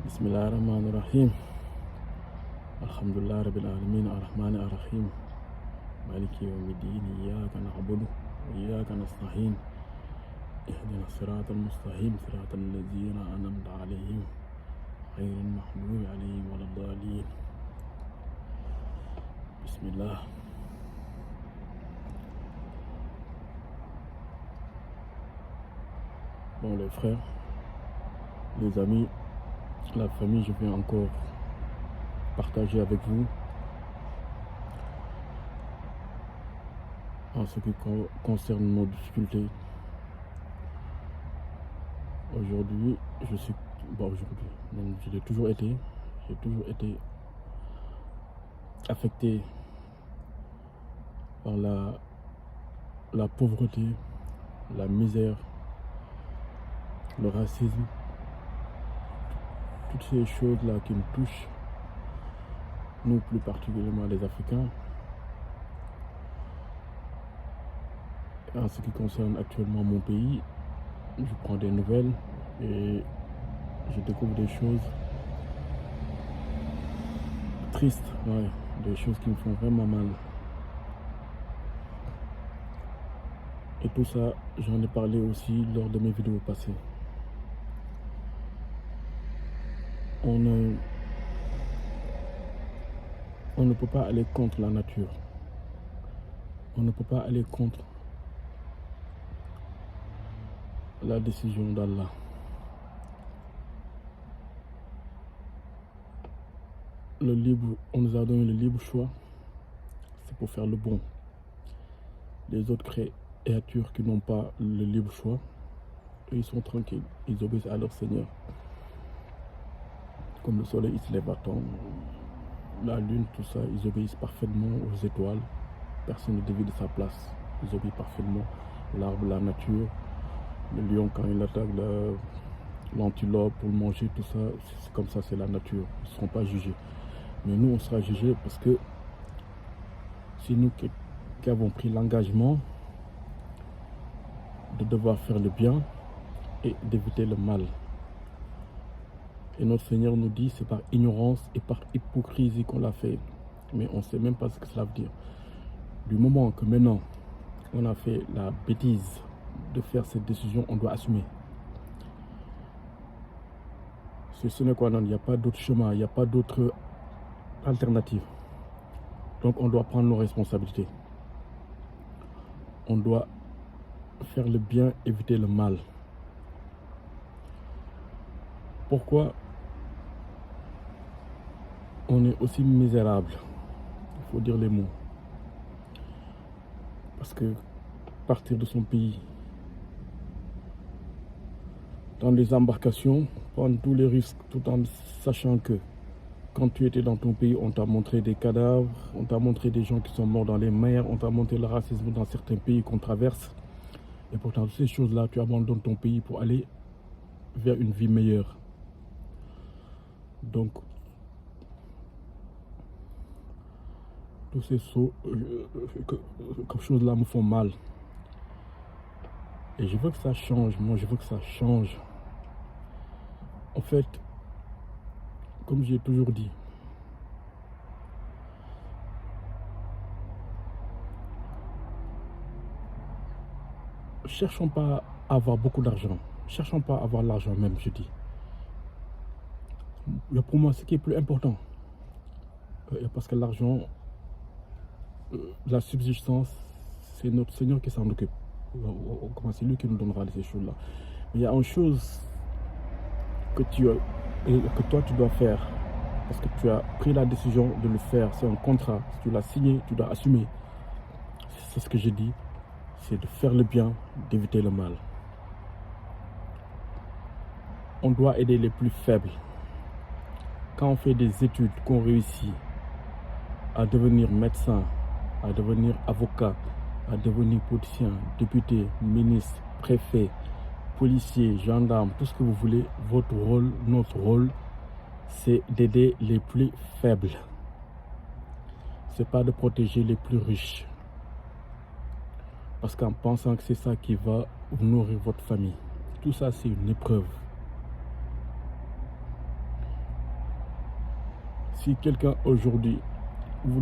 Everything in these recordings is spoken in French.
Bismillahirrahmanirrahim. Alhamdulillah rabbil alamin arrahmanir rahim. Maliki yawmiddin. Iyyaka na'budu wa iyyaka nasta'in. Ihdinas siratal mustaqim, siratal ladzina an'amta 'alaihim ghairil maghdubi 'alaihim waladdallin. Bismillah. Bon, les frères, les amis, la famille, je viens encore partager avec vous en ce qui concerne nos difficultés. Aujourd'hui, j'ai toujours été affecté par la pauvreté, la misère, le racisme, toutes ces choses-là qui nous touchent, nous plus particulièrement les Africains. En ce qui concerne actuellement mon pays, je prends des nouvelles et je découvre des choses tristes, des choses qui me font vraiment mal. Et tout ça, j'en ai parlé aussi lors de mes vidéos passées. On ne peut pas aller contre la nature. On ne peut pas aller contre la décision d'Allah. On nous a donné le libre choix, c'est pour faire le bon. Les autres créatures qui n'ont pas le libre choix, eux, ils sont tranquilles, ils obéissent à leur Seigneur. Comme le soleil, il se lève à temps, la lune, tout ça, ils obéissent parfaitement aux étoiles. Personne ne dévie de sa place. Ils obéissent parfaitement l'arbre, la nature, le lion quand il attaque l'antilope pour le manger, tout ça, c'est comme ça, c'est la nature. Ils ne seront pas jugés. Mais nous, on sera jugés parce que c'est nous qui avons pris l'engagement de devoir faire le bien et d'éviter le mal. Et notre Seigneur nous dit, c'est par ignorance et par hypocrisie qu'on l'a fait. Mais on ne sait même pas ce que cela veut dire. Du moment que maintenant, on a fait la bêtise de faire cette décision, on doit assumer. Ce n'est quoi, non, il n'y a pas d'autre chemin, il n'y a pas d'autre alternative. Donc on doit prendre nos responsabilités. On doit faire le bien, éviter le mal. Pourquoi on est aussi misérable? Il faut dire les mots. Parce que partir de son pays, dans les embarcations, prendre tous les risques, tout en sachant que quand tu étais dans ton pays, on t'a montré des cadavres, on t'a montré des gens qui sont morts dans les mers, on t'a montré le racisme dans certains pays qu'on traverse. Et pourtant, toutes ces choses-là, tu abandonnes ton pays pour aller vers une vie meilleure. Donc, tous ces choses-là me font mal. Et je veux que ça change. Moi, je veux que ça change. En fait, comme j'ai toujours dit, cherchons pas à avoir beaucoup d'argent. Cherchons pas à avoir l'argent même, je dis. Pour moi, ce qui est plus important, parce que l'argent, la subsistance, c'est notre Seigneur qui s'en occupe. C'est lui qui nous donnera ces choses-là. Mais il y a une chose que toi tu dois faire, parce que tu as pris la décision de le faire. C'est un contrat. Si tu l'as signé, tu dois assumer. C'est ce que je dis. C'est de faire le bien, d'éviter le mal. On doit aider les plus faibles. Quand on fait des études, qu'on réussit à devenir médecin, à devenir avocat, à devenir politicien, député, ministre, préfet, policier, gendarme, tout ce que vous voulez, votre rôle, notre rôle, c'est d'aider les plus faibles. C'est pas de protéger les plus riches. Parce qu'en pensant que c'est ça qui va nourrir votre famille. Tout ça, c'est une épreuve. Si quelqu'un aujourd'hui vous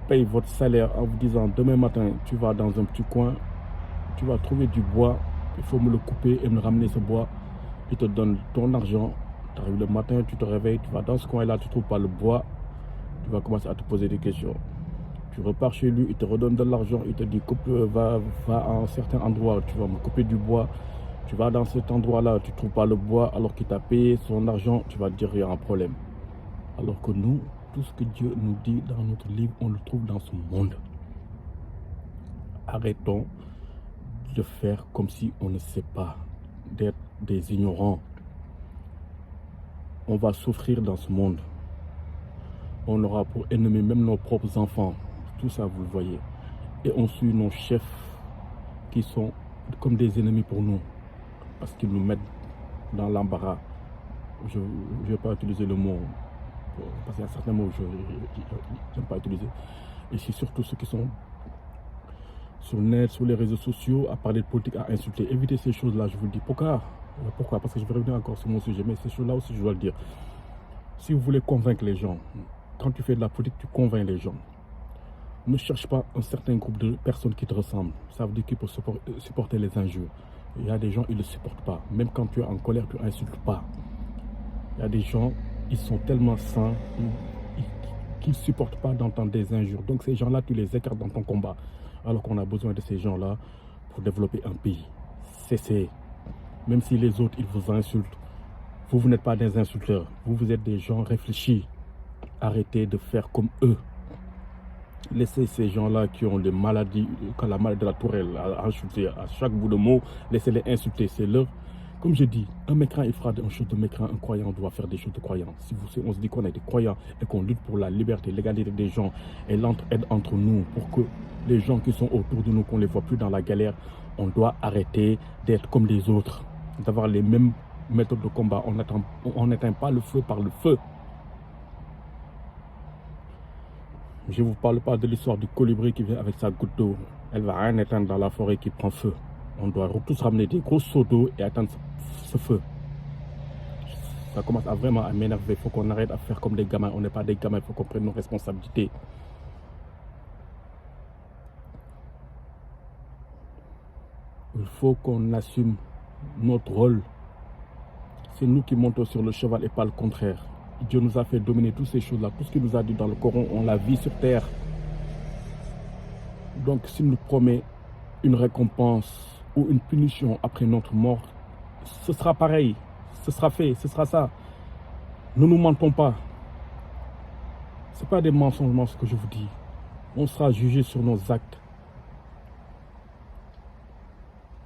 paye votre salaire en vous disant demain matin, tu vas dans un petit coin, tu vas trouver du bois, il faut me le couper et me ramener ce bois, il te donne ton argent, tu arrives le matin, tu te réveilles, tu vas dans ce coin-là, tu ne trouves pas le bois, tu vas commencer à te poser des questions. Tu repars chez lui, il te redonne de l'argent, il te dit va à un certain endroit, tu vas me couper du bois. Tu vas dans cet endroit-là, tu ne trouves pas le bois alors qu'il t'a payé son argent, tu vas te dire il y a un problème. Alors que nous, tout ce que Dieu nous dit dans notre livre, on le trouve dans ce monde. Arrêtons de faire comme si on ne sait pas, d'être des ignorants. On va souffrir dans ce monde. On aura pour ennemis même nos propres enfants. Tout ça, vous le voyez. Et on suit nos chefs qui sont comme des ennemis pour nous. Parce qu'ils nous mettent dans l'embarras. Je ne vais pas utiliser le mot, parce qu'il y a certains mots que je n'aime pas utiliser. Et c'est surtout ceux qui sont sur le net, sur les réseaux sociaux, à parler de politique, à insulter. Évitez ces choses-là, je vous le dis. Pourquoi? Parce que je vais revenir encore sur mon sujet, mais ces choses-là aussi, je dois le dire. Si vous voulez convaincre les gens, quand tu fais de la politique, tu convaincs les gens. Ne cherche pas un certain groupe de personnes qui te ressemblent. Ça veut dire qu'ils peuvent supporter les injures. Il y a des gens, ils ne le supportent pas. Même quand tu es en colère, tu n'insultes pas. Il y a des gens, ils sont tellement sains qu'ils ne supportent pas d'entendre des injures. Donc ces gens-là, tu les écartes dans ton combat. Alors qu'on a besoin de ces gens-là pour développer un pays. Cessez. Même si les autres, ils vous insultent, vous n'êtes pas des insulteurs. Vous êtes des gens réfléchis. Arrêtez de faire comme eux. Laissez ces gens-là qui ont des maladies, quand la maladie de la tourelle a insulté à chaque bout de mot, laissez-les insulter. C'est leur. Comme je dis, un mécréant, il fera des choses de mécréant, un croyant doit faire des choses de croyant. Si on se dit qu'on est des croyants et qu'on lutte pour la liberté, l'égalité des gens et l'entraide entre nous, pour que les gens qui sont autour de nous, qu'on ne les voit plus dans la galère, on doit arrêter d'être comme les autres, d'avoir les mêmes méthodes de combat. On n'éteint pas le feu par le feu. Je ne vous parle pas de l'histoire du colibri qui vient avec sa goutte d'eau. Elle va rien éteindre dans la forêt qui prend feu. On doit tous ramener des gros seaux d'eau et atteindre ce feu. Ça commence à vraiment à m'énerver. Il faut qu'on arrête à faire comme des gamins. On n'est pas des gamins, il faut qu'on prenne nos responsabilités. Il faut qu'on assume notre rôle. C'est nous qui montons sur le cheval et pas le contraire. Dieu nous a fait dominer toutes ces choses-là. Tout ce qu'il nous a dit dans le Coran, on la vit sur terre. Donc s'il nous promet une récompense ou une punition après notre mort, ce sera pareil. Ce sera fait, ce sera ça. Ne nous mentons pas. Ce n'est pas des mensonges, ce que je vous dis. On sera jugé sur nos actes.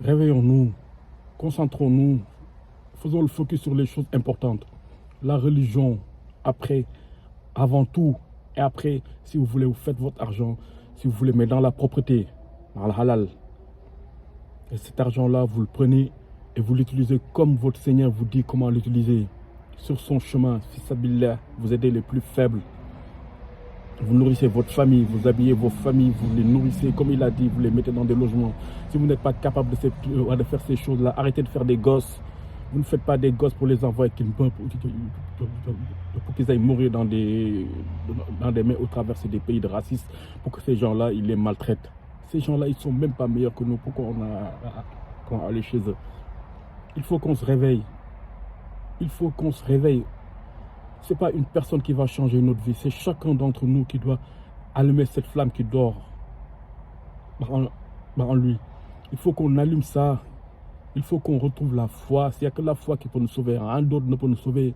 Réveillons-nous. Concentrons-nous. Faisons le focus sur les choses importantes. La religion, après, avant tout, et après, si vous voulez, vous faites votre argent, si vous voulez, mais dans la propreté, dans le halal. Et cet argent-là, vous le prenez et vous l'utilisez comme votre Seigneur vous dit comment l'utiliser. Sur son chemin, fissabillah, vous aidez les plus faibles. Vous nourrissez votre famille, vous habillez vos familles, vous les nourrissez, comme il a dit, vous les mettez dans des logements. Si vous n'êtes pas capable de faire ces choses-là, arrêtez de faire des gosses. Vous ne faites pas des gosses pour les envoyer pour qu'ils aillent mourir dans des mains au travers des pays de racistes, pour que ces gens-là, ils les maltraitent. Ces gens-là, ils ne sont même pas meilleurs que nous. Pourquoi on a allé chez eux? Il faut qu'on se réveille. Il faut qu'on se réveille. Ce n'est pas une personne qui va changer notre vie. C'est chacun d'entre nous qui doit allumer cette flamme qui dort en lui. Il faut qu'on allume ça. Il faut qu'on retrouve la foi. S'il n'y a que la foi qui peut nous sauver, rien d'autre ne peut nous sauver.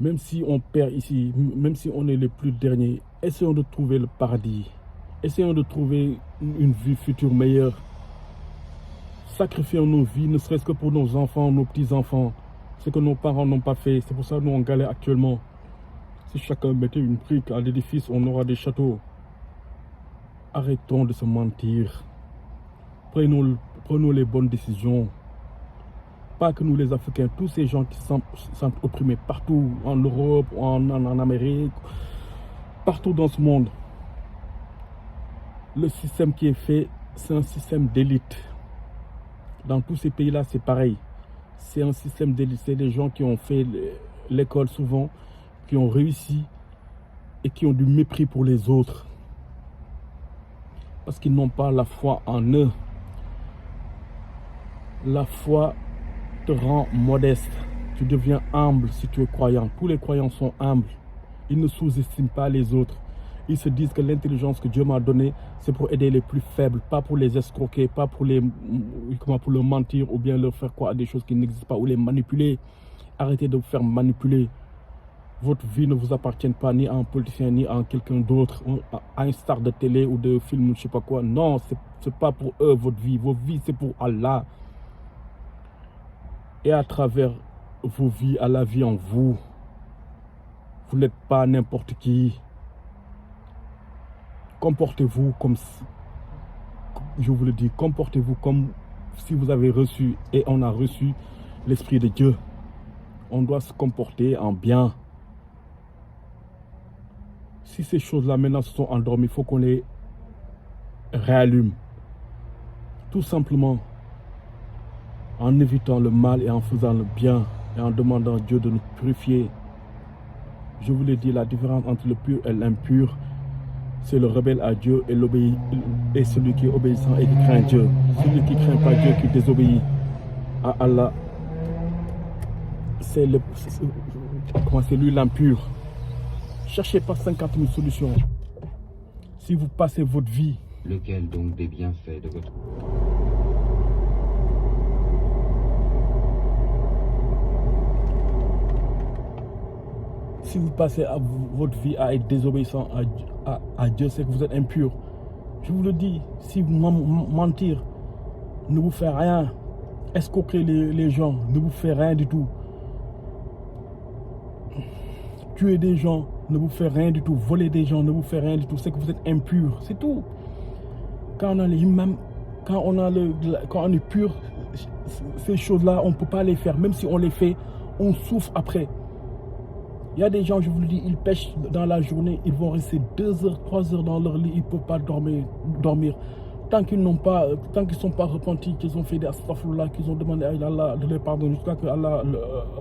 Même si on perd ici, même si on est les plus derniers, essayons de trouver le paradis. Essayons de trouver une vie future meilleure. Sacrifions nos vies, ne serait-ce que pour nos enfants, nos petits-enfants. Ce que nos parents n'ont pas fait. C'est pour ça que nous, on galère actuellement. Si chacun mettait une brique à l'édifice, on aura des châteaux. Arrêtons de se mentir. Prenons les bonnes décisions. Pas que nous les Africains, tous ces gens qui sont opprimés partout, en Europe, en Amérique, partout dans ce monde. Le système qui est fait, c'est un système d'élite. Dans tous ces pays-là, c'est pareil. C'est un système d'élite. C'est des gens qui ont fait l'école souvent, qui ont réussi et qui ont du mépris pour les autres. Parce qu'ils n'ont pas la foi en eux. La foi te rend modeste. Tu deviens humble si tu es croyant. Tous les croyants sont humbles. Ils ne sous-estiment pas les autres. Ils se disent que l'intelligence que Dieu m'a donnée, c'est pour aider les plus faibles, pas pour les escroquer, pas pour pour leur mentir ou bien leur faire croire à des choses qui n'existent pas ou les manipuler. Arrêtez de vous faire manipuler. Votre vie ne vous appartient pas ni à un politicien ni à quelqu'un d'autre, à une star de télé ou de film ou je ne sais pas quoi. Non, ce n'est pas pour eux votre vie. Votre vie, c'est pour Allah. Et à travers vos vies, Allah vit en vous. Vous n'êtes pas n'importe qui. Comportez-vous comme, je vous le dis, comportez-vous comme si vous avez reçu et on a reçu l'Esprit de Dieu. On doit se comporter en bien. Si ces choses-là maintenant se sont endormies, il faut qu'on les réallume. Tout simplement en évitant le mal et en faisant le bien et en demandant à Dieu de nous purifier. Je vous l'ai dit, la différence entre le pur et l'impur, c'est le rebelle à Dieu et celui qui est obéissant et qui craint Dieu. Celui qui ne craint pas Dieu, qui désobéit à Allah, c'est lui l'impur. Cherchez pas 50 000 solutions. Si vous passez votre vie... Lequel donc des bienfaits de votre... Si vous passez votre vie à être désobéissant à Dieu, c'est que vous êtes impur. Je vous le dis, si vous mentir ne vous fait rien, escroquer les gens ne vous fait rien du tout. Tuer des gens ne vous fait rien du tout. Voler des gens ne vous fait rien du tout. C'est que vous êtes impur. C'est tout. Quand on a les imams, quand on est pur, ces choses-là, on ne peut pas les faire. Même si on les fait, on souffre après. Il y a des gens, je vous le dis, ils pêchent dans la journée, ils vont rester 2 heures, 3 heures dans leur lit, ils ne peuvent pas dormir. Tant qu'ils ne sont pas repentis, qu'ils ont fait des astaghfirullah, qu'ils ont demandé à Allah de les pardonner, jusqu'à que Allah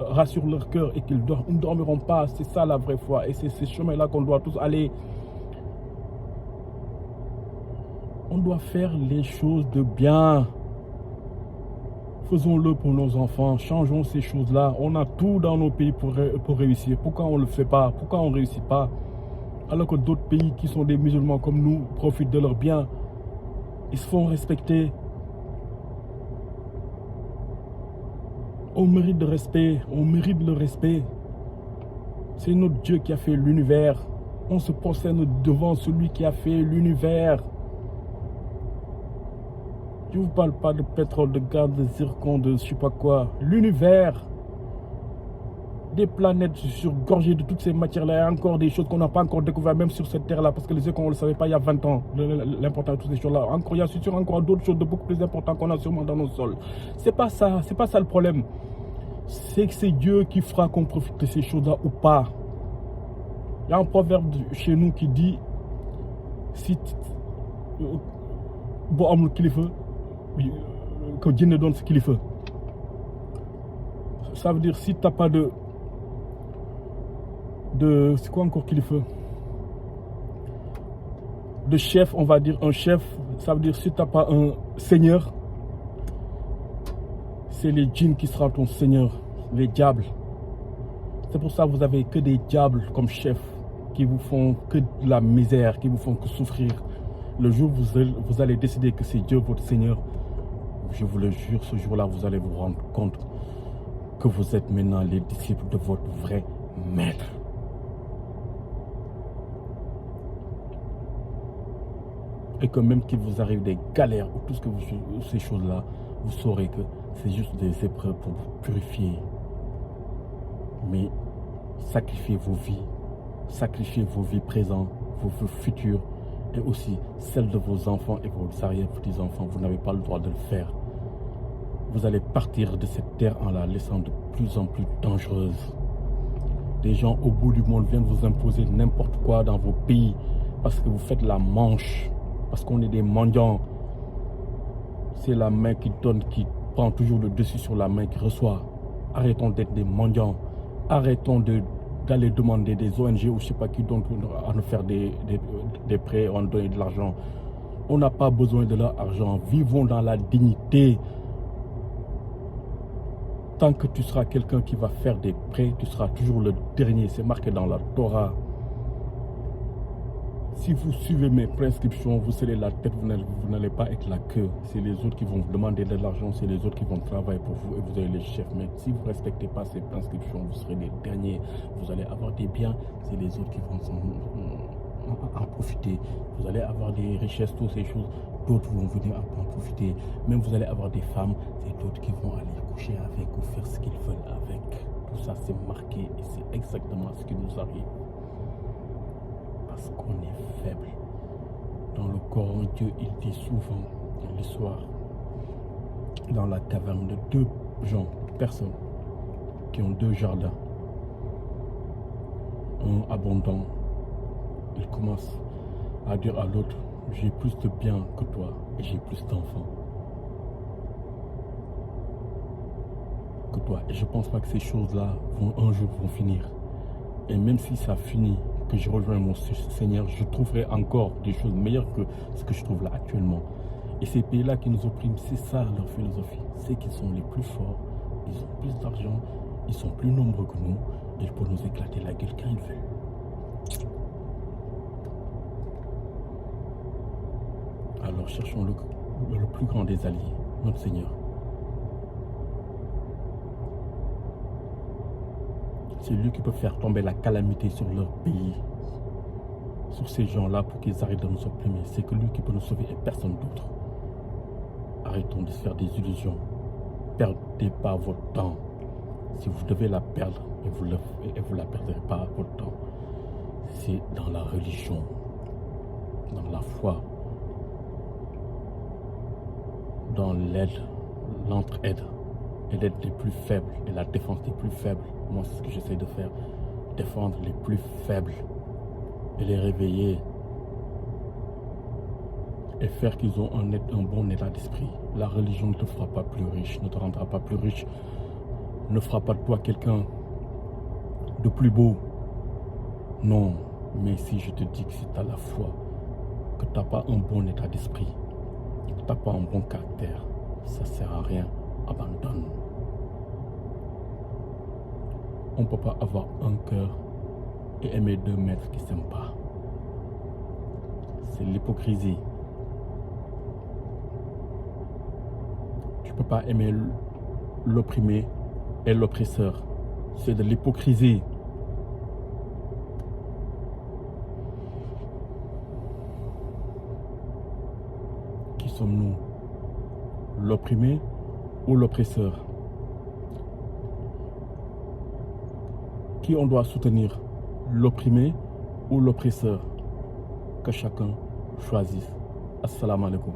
rassure leur cœur et qu'ils ne dormiront pas. C'est ça la vraie foi et c'est ce chemin-là qu'on doit tous aller. On doit faire les choses de bien. Faisons-le pour nos enfants, changeons ces choses-là. On a tout dans nos pays pour réussir. Pourquoi on ne le fait pas? Pourquoi on ne réussit pas? Alors que d'autres pays qui sont des musulmans comme nous profitent de leurs biens. Ils se font respecter. On mérite de respect, on mérite le respect. C'est notre Dieu qui a fait l'univers. On se prosterne devant celui qui a fait l'univers. Je ne vous parle pas de pétrole, de gaz, de zircon, de je ne sais pas quoi. L'univers. Des planètes surgorgées de toutes ces matières-là. Il y a encore des choses qu'on n'a pas encore découvertes, même sur cette terre-là. Parce que les zircons, on ne le savait pas il y a 20 ans. L'importance de toutes ces choses-là. Il y a sûr encore d'autres choses de beaucoup plus importantes qu'on a sûrement dans nos sols. C'est pas ça le problème. C'est que c'est Dieu qui fera qu'on profite de ces choses-là ou pas. Il y a un proverbe chez nous qui dit si bon amul kilifa que Dieu ne donne ce qu'il fait. Ça veut dire si tu n'as pas de c'est quoi encore qu'il fait? De chef, on va dire un chef. Ça veut dire si tu n'as pas un seigneur, c'est les djinns qui seront ton seigneur, les diables. C'est pour ça que vous avez que des diables comme chef qui vous font que de la misère, qui vous font que souffrir. Le jour où vous allez décider que c'est Dieu votre Seigneur, je vous le jure, ce jour-là, vous allez vous rendre compte que vous êtes maintenant les disciples de votre vrai maître. Et que même qu'il vous arrive des galères ou tout ce que ces choses-là, vous saurez que c'est juste des épreuves pour vous purifier. Mais sacrifiez vos vies présentes, vos futures, et aussi celles de vos enfants et vos arrière-petits-enfants. Vous n'avez pas le droit de le faire. Vous allez partir de cette terre en la laissant de plus en plus dangereuse. Des gens au bout du monde viennent vous imposer n'importe quoi dans vos pays parce que vous faites la manche, parce qu'on est des mendiants. C'est la main qui donne qui prend toujours le dessus sur la main qui reçoit. Arrêtons d'être des mendiants. Arrêtons d'aller demander des ONG ou je ne sais pas qui donc à nous faire des prêts, à nous donner de l'argent. On n'a pas besoin de leur argent. Vivons dans la dignité. Tant que tu seras quelqu'un qui va faire des prêts, tu seras toujours le dernier. C'est marqué dans la Torah. Si vous suivez mes prescriptions, vous serez la tête, vous n'allez pas être la queue. C'est les autres qui vont vous demander de l'argent, c'est les autres qui vont travailler pour vous et vous allez les chefs. Mais si vous ne respectez pas ces prescriptions, vous serez les derniers. Vous allez avoir des biens, c'est les autres qui vont en profiter. Vous allez avoir des richesses, toutes ces choses, d'autres vont venir en profiter. Même vous allez avoir des femmes, c'est d'autres qui vont aller coucher avec ou faire ce qu'ils veulent avec. Tout ça c'est marqué et c'est exactement ce qui nous arrive. Parce qu'on est faible. Dans le Coran, Dieu il dit souvent dans l'histoire, dans la caverne de deux personnes qui ont deux jardins, un abondant, il commence à dire à l'autre, j'ai plus de biens que toi et j'ai plus d'enfants que toi. Et je ne pense pas que ces choses-là un jour vont finir. Et même si ça finit, que je rejoins mon Seigneur, je trouverai encore des choses meilleures que ce que je trouve là actuellement. Et ces pays-là qui nous oppriment, c'est ça leur philosophie. C'est qu'ils sont les plus forts, ils ont plus d'argent, ils sont plus nombreux que nous, et ils peuvent nous éclater la gueule quand ils veulent. Alors cherchons le plus grand des alliés, notre Seigneur. C'est lui qui peut faire tomber la calamité sur leur pays, sur ces gens-là pour qu'ils arrêtent de nous opprimer. C'est que lui qui peut nous sauver et personne d'autre. Arrêtons de se faire des illusions. Perdez pas votre temps. Si vous devez la perdre et vous la perdrez pas votre temps, c'est dans la religion, dans la foi, dans l'aide, l'entraide et l'aide des plus faibles et la défense des plus faibles. Moi, c'est ce que j'essaie de faire. Défendre les plus faibles et les réveiller et faire qu'ils ont un bon état d'esprit. La religion ne te fera pas plus riche, ne te rendra pas plus riche, ne fera pas de toi quelqu'un de plus beau. Non, mais si je te dis que si tu as la foi, que tu n'as pas un bon état d'esprit, que tu n'as pas un bon caractère, ça ne sert à rien, abandonne. On ne peut pas avoir un cœur et aimer deux maîtres qui ne s'aiment pas. C'est l'hypocrisie. Tu ne peux pas aimer l'opprimé et l'oppresseur. C'est de l'hypocrisie. Qui sommes-nous? L'opprimé ou l'oppresseur? Qui on doit soutenir? L'opprimé ou l'oppresseur? Que chacun choisisse. Assalamu alaikum.